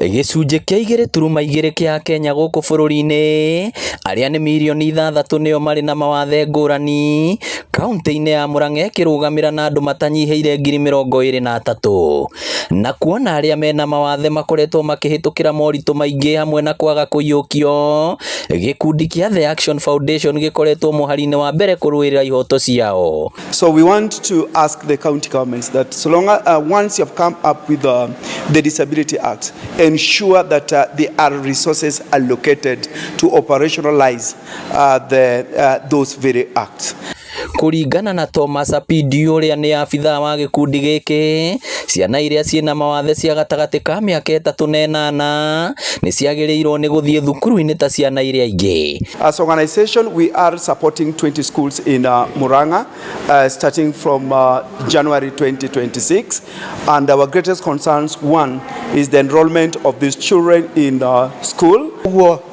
Gĩcunjĩ kĩa 2.2 kĩa Kenya gũkũ bũrũri-inĩ, arĩa nĩ mirioni 6 nĩo marĩ na mawathe ngũrani, kaunti-inĩ ya Mũrang'a ĩkĩrũgamĩra na andũ matanyihĩire 23,000. Na kuona arĩa mena mawathe makoretwo makĩhĩtũkĩra moritũ maingĩ hamwe na kwaga kũiyũkio, gĩkundi kĩa The Action Foundation gĩkoretwo mũhari-inĩ wa mbere kũrũĩrĩra ihoto ciao. So we want to ask the county governments that so long once you have come up with the Disability Act, ensure that there are resources allocated to operationalize those very acts. Kũringana na Thomas Apidi ũrĩa nĩ abithaa wa gĩkundi gĩkĩ, ciana iria ciĩna mawathe cia gatagatĩ ka mĩaka 3 na 8 nĩ ciagĩrĩirwo nĩ gũthiĩ thukuru-inĩ ta ciana iria ingĩ. As organization, we are supporting 20 schools in Mũrang'a starting from January 2026, and our greatest concerns, one, is the enrollment of these children in school.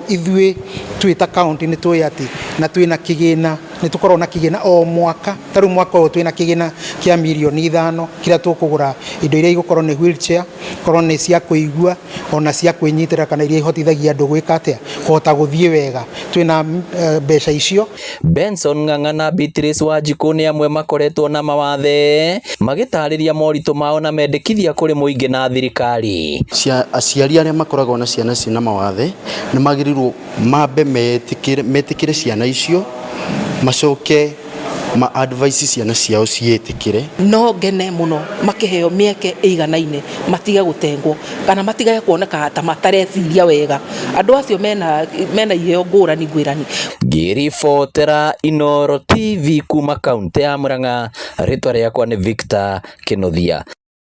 Ithuĩ twĩta county nĩ tũĩ atĩ na twĩna kĩgĩna, nĩ tũkorwo na kĩgĩna o mwaka. Tarĩu mwaka ũyũ twĩna kĩgĩna kĩa mirioni 5 kĩrĩa tũkũgũra indo iria igũkorwo nĩ wheelchair, korwo nĩ cia kũigua, ona cia kwĩnyitĩra kana iria ihotithagia andũ gwĩka atĩa kũhota gũthiĩ wega. Twĩna mbeca icio. Benson Ng'ang'a na Beatrice Wanjikũ nĩ amwe makoretwo na mawathe, magĩtarĩria moritũ mao na mendekithia kũrĩ mũingĩ na thirikari. Aciari arĩa makoragwo na ciana cina mawathe nĩ magĩrĩirwo mambe metĩkĩre ciana icio, macoke ma advice ciana ciao ciĩtĩkĩre. No ngene mũno makĩheo mĩeke ĩiganaine, matige gũtengwo kana matige kuoneka ta matareciria wega. Andũ acio mena iheo ngũrani ngwĩrani. Ngĩribotera Inooro TV kuma kaunti ya Mũrang'a, rĩtwa rĩakwa nĩ Victor Kĩnuthia.